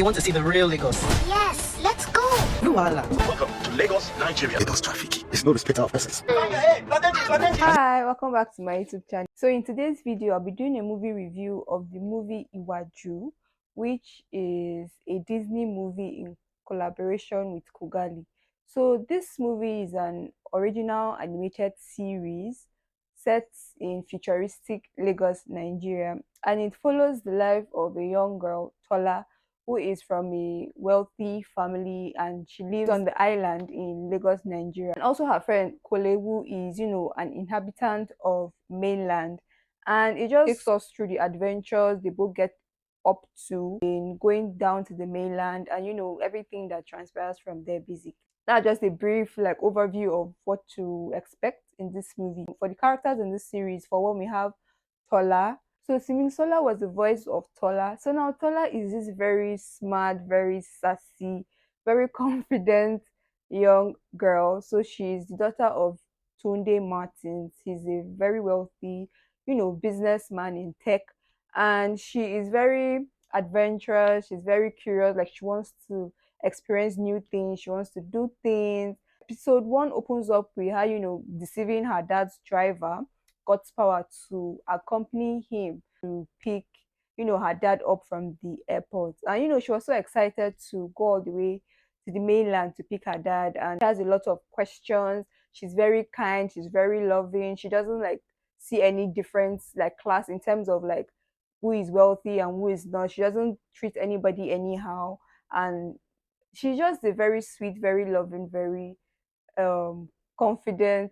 want to see the real Lagos. Yes, let's go. No wahala. Welcome to Lagos, Nigeria. Lagos traffic. It's no respect of persons. Hi, welcome back to my YouTube channel. So in today's video, I'll be doing a movie review of the movie Iwaju, which is a Disney movie in collaboration with Kugali. So this movie is an original animated series set in futuristic Lagos, Nigeria, and it follows the life of a young girl, Tola, who is from a wealthy family and she lives on the island in Lagos, Nigeria. And also her friend Kole, who is, an inhabitant of mainland. And it just takes us through the adventures they both get up to in going down to the mainland and, everything that transpires from there basically. That's just a brief overview of what to expect in this movie. For the characters in this series, for one we have Tola. So Sola was the voice of Tola. So now Tola is this very smart, very sassy, very confident young girl. So she's the daughter of Tunde Martins. He's a very wealthy, businessman in tech. And she is very adventurous. She's very curious. Like she wants to experience new things. She wants to do things. Episode 1 opens up with her, deceiving her dad's driver, God's power, to accompany him to pick, her dad up from the airport. And, she was so excited to go all the way to the mainland to pick her dad. And she has a lot of questions. She's very kind. She's very loving. She doesn't see any difference class in terms of who is wealthy and who is not. She doesn't treat anybody anyhow. And she's just a very sweet, very loving, very confident,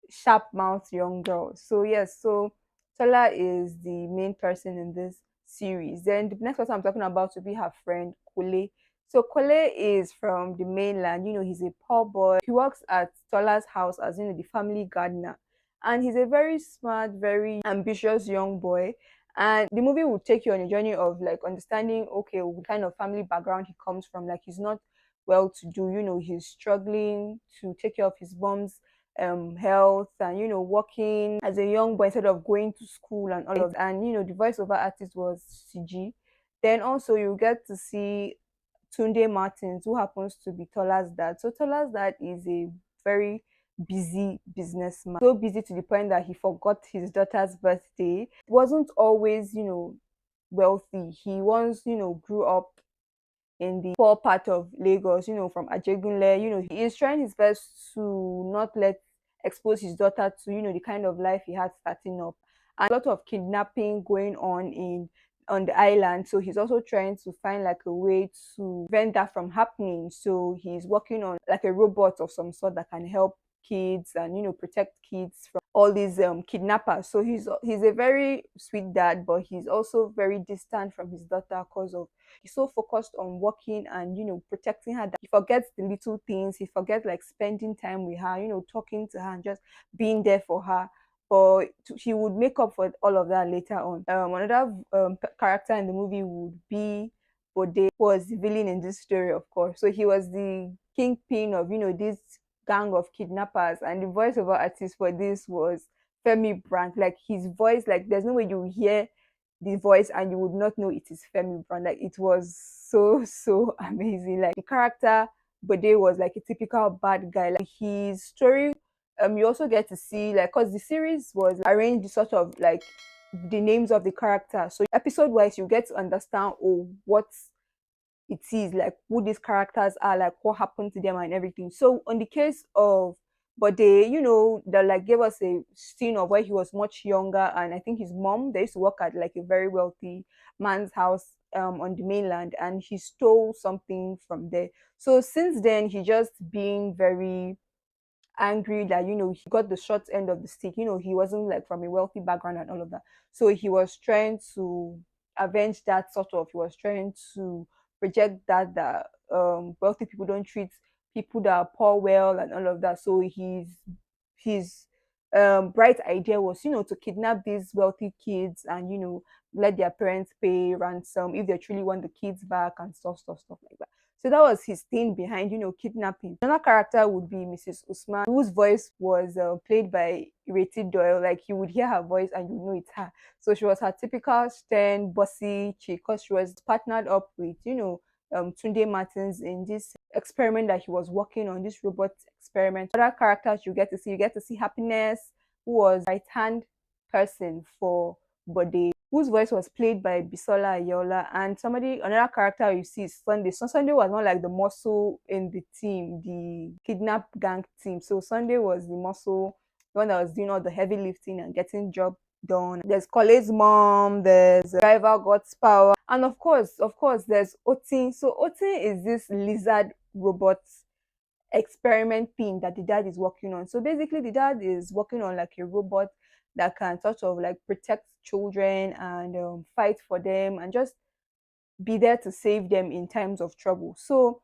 sharp-mouthed young girl. So yes, so Tola is the main person in this series. Then the next person I'm talking about will be her friend Kole. So Kole is from the mainland. He's a poor boy. He works at Tola's house as the family gardener, and he's a very smart, very ambitious young boy. And the movie will take you on a journey of understanding, okay, what kind of family background he comes from. He's not well to do, he's struggling to take care of his mom's health and working as a young boy instead of going to school and all of that. And the voiceover artist was CG. Then also you get to see Tunde Martins, who happens to be Tola's dad. So Tola's dad is a very busy businessman, so busy to the point that he forgot his daughter's birthday. He wasn't always wealthy. He once grew up in the poor part of Lagos, from Ajegunle. He is trying his best to not let expose his daughter to, the kind of life he had starting up. And a lot of kidnapping going on the island. So he's also trying to find a way to prevent that from happening. So he's working on a robot of some sort that can help kids and protect kids from all these kidnappers. So he's a very sweet dad, but he's also very distant from his daughter because of he's so focused on working and protecting her that he forgets the little things. He forgets spending time with her, talking to her and just being there for her. But he would make up for all of that later on. Another character in the movie would be Bode, who was the villain in this story, of course. So he was the kingpin of this gang of kidnappers, and the voiceover artist for this was Femi Brand. His voice, there's no way you hear the voice and you would not know it is Femi Brand. It was so amazing. The character Bode was a typical bad guy. His story, you also get to see because the series was arranged sort of the names of the characters. So episode wise, you get to understand what it is, who these characters are, what happened to them and everything. So on the case of Bode, they gave us a scene of where he was much younger, and I think his mom, they used to work at a very wealthy man's house on the mainland, and he stole something from there. So since then he just being very angry that he got the short end of the stick. He wasn't from a wealthy background and all of that. So he was trying to avenge that he was trying to project that wealthy people don't treat people that are poor well and all of that. So his bright idea was to kidnap these wealthy kids and let their parents pay ransom if they truly want the kids back and stuff like that. So that was his thing behind, kidnapping. Another character would be Mrs. Usman, whose voice was played by Ireti Doyle. Like you would hear her voice and you know it's her. So she was her typical stern, bossy chick because she was partnered up with, Tunde Martins in this experiment that he was working on, this robot experiment. Other characters you get to see Happiness, who was right hand person for Bode, whose voice was played by Bisola Adeola, and another character you see is Sunday. So Sunday was not like the muscle in the team, the kidnap gang team. So Sunday was the muscle, the one that was doing all the heavy lifting and getting job done. There's Kole's mom, there's driver God's power, and of course, there's Otin. So Otin is this lizard robot experiment thing that the dad is working on. So basically, the dad is working on like a robot that can sort of like protect children and fight for them and just be there to save them in times of trouble. So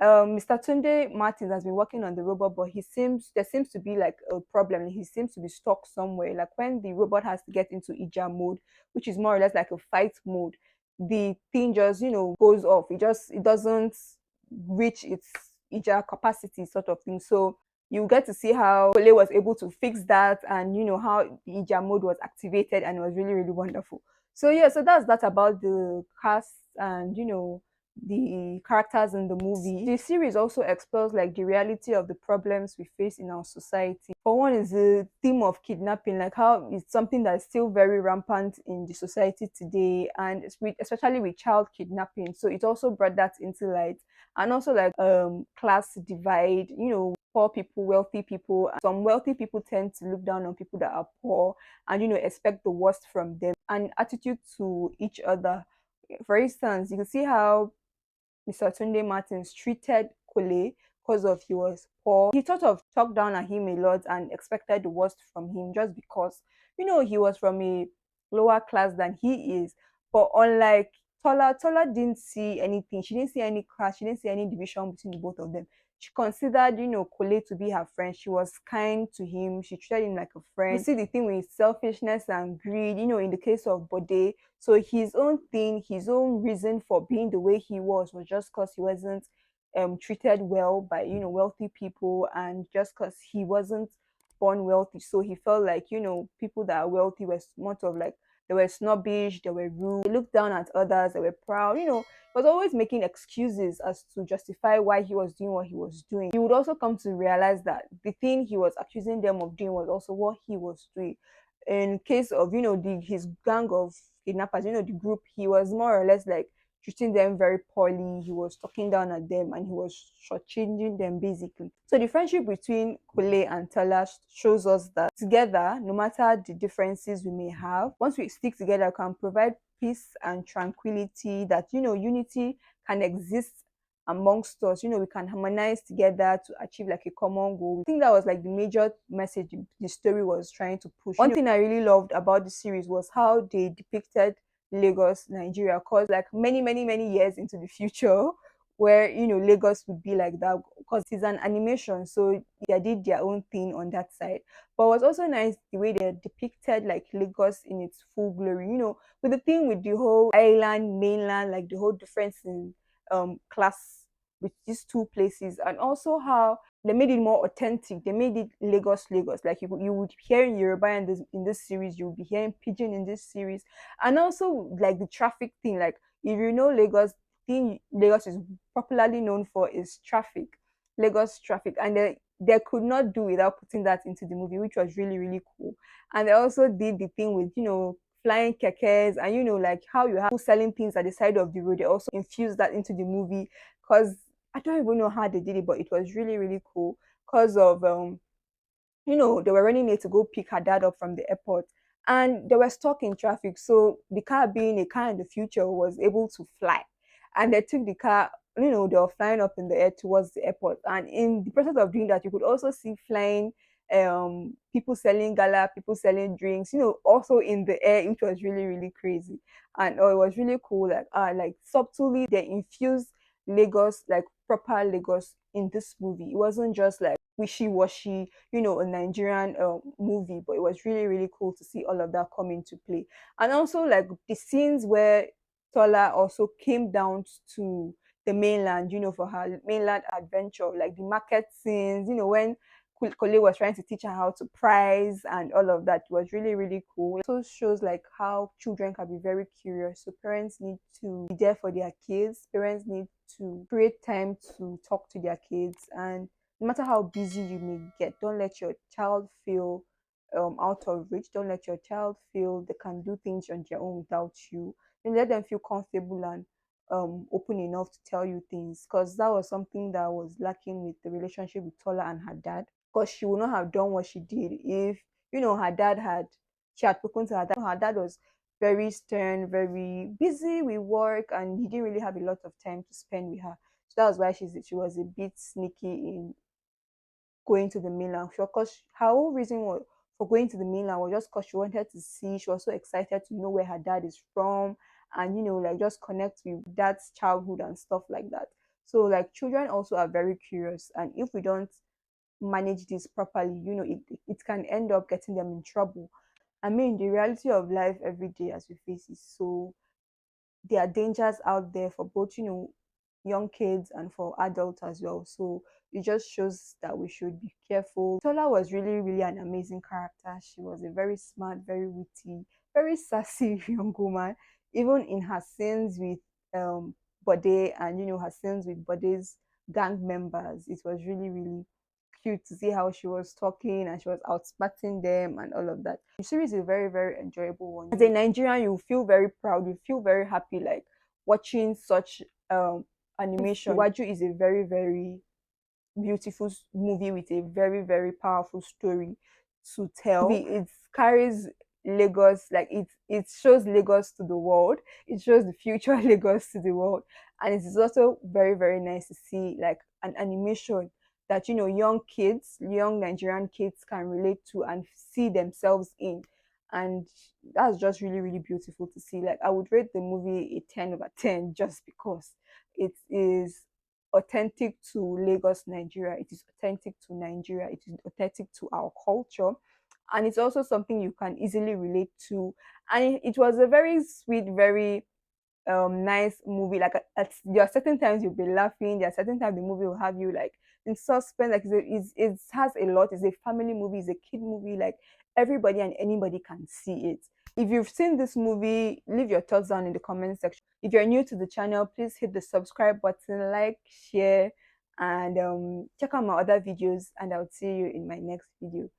Mr. Tunde Martins has been working on the robot, but there seems to be like a problem. He seems to be stuck somewhere. Like when the robot has to get into Ija mode, which is more or less like a fight mode, the thing just goes off. It doesn't reach its Ija capacity, sort of thing. So you get to see how Kole was able to fix that, and how the Ija mode was activated, and it was really really wonderful. So yeah, so that's that about the cast and the characters in the movie. The series also explores like the reality of the problems we face in our society. For one is the theme of kidnapping, like how it's something that's still very rampant in the society today, and especially with child kidnapping. So it also brought that into light, and also like class divide. Poor people, wealthy people. Some wealthy people tend to look down on people that are poor, and expect the worst from them, and attitude to each other. For instance, you can see how Mr. Tunde Martins treated Kole because of he was poor. He sort of talked down at him a lot and expected the worst from him just because, he was from a lower class than he is. But unlike Tola didn't see anything. She didn't see any class. She didn't see any division between the both of them. She considered, Kole to be her friend. She was kind to him. She treated him like a friend. You see the thing with selfishness and greed, in the case of Bode, so his own thing, his own reason for being the way he was just because he wasn't treated well by wealthy people, and just because he wasn't born wealthy. So he felt like people that are wealthy were sort of like they were snobbish, they were rude, they looked down at others, they were proud. Was always making excuses as to justify why he was doing what he was doing. He would also come to realize that the thing he was accusing them of doing was also what he was doing. In case of his gang of kidnappers, the group, he was more or less like treating them very poorly. He was talking down at them and he was shortchanging them basically. So the friendship between Kole and Tola shows us that together, no matter the differences we may have, once we stick together, we can provide peace and tranquility, that unity can exist amongst us. We can harmonize together to achieve like a common goal. I think that was like the major message the story was trying to push. One thing I really loved about the series was how they depicted Lagos, Nigeria, cause like many, many, many years into the future, where Lagos would be like that, because it's an animation, so they did their own thing on that side. But it was also nice the way they depicted like Lagos in its full glory, with the thing with the whole island, mainland, like the whole difference in class with these two places, and also how they made it more authentic. They made it Lagos, Lagos. Like you would hear in Yoruba in this series, you would be hearing Pidgin in this series, and also like the traffic thing. Like if you know Lagos, thing Lagos is popularly known for is traffic, Lagos traffic, and they could not do without putting that into the movie, which was really really cool. And they also did the thing with flying kekes, and like how you have people selling things at the side of the road. They also infused that into the movie, because I don't even know how they did it, but it was really really cool because of they were running late to go pick her dad up from the airport, and they were stuck in traffic. So the car, being a car in the future, was able to fly, and they took the car. They were flying up in the air towards the airport, and in the process of doing that, you could also see flying people selling gala, people selling drinks, also in the air, which was really really crazy. And it was really cool. Like subtly they infused Lagos, like proper Lagos, in this movie. It wasn't just like wishy-washy, a Nigerian movie, but it was really, really cool to see all of that come into play. And also like the scenes where Tola also came down to the mainland, for her mainland adventure, like the market scenes, when Kole was trying to teach her how to price and all of that. It was really, really cool. It also shows like how children can be very curious. So parents need to be there for their kids. Parents need to create time to talk to their kids. And no matter how busy you may get, don't let your child feel out of reach. Don't let your child feel they can do things on their own without you. And let them feel comfortable and open enough to tell you things, because that was something that was lacking with the relationship with Tola and her dad, because she would not have done what she did if her dad had she had spoken to her dad. Her dad was very stern, very busy with work, and he didn't really have a lot of time to spend with her. So that was why she was a bit sneaky in going to the mainland. Of course, her whole reason for going to the mainland was just because she wanted to see. She was so excited to know where her dad is from, and like just connect with dad's childhood and stuff like that. So like children also are very curious, and if we don't manage this properly, it can end up getting them in trouble. I mean, the reality of life every day as we face is so there are dangers out there for both, young kids and for adults as well. So it just shows that we should be careful. Tola was really, really an amazing character. She was a very smart, very witty, very sassy young woman. Even in her scenes with Bode, and her scenes with Bode's gang members, it was really, really cute to see how she was talking and she was outsmarting them and all of that. The series is a very, very enjoyable one. As a Nigerian, you feel very proud, you feel very happy, like watching such animation. Iwaju is a very, very beautiful movie with a very, very powerful story to tell. It carries Lagos, like it shows Lagos to the world. It shows the future Lagos to the world, and it is also very, very nice to see like an animation that young kids, young Nigerian kids can relate to and see themselves in, and that's just really, really beautiful to see. Like I would rate the movie a 10/10 just because it is authentic to Lagos, Nigeria. It is authentic to Nigeria. It is authentic to our culture. And it's also something you can easily relate to. And it was a very sweet, very nice movie. Like there are certain times you'll be laughing. There are certain times the movie will have you like in suspense. Like it has a lot. It's a family movie. It's a kid movie. Like everybody and anybody can see it. If you've seen this movie, leave your thoughts down in the comment section. If you're new to the channel, please hit the subscribe button, like, share, and check out my other videos. And I'll see you in my next video.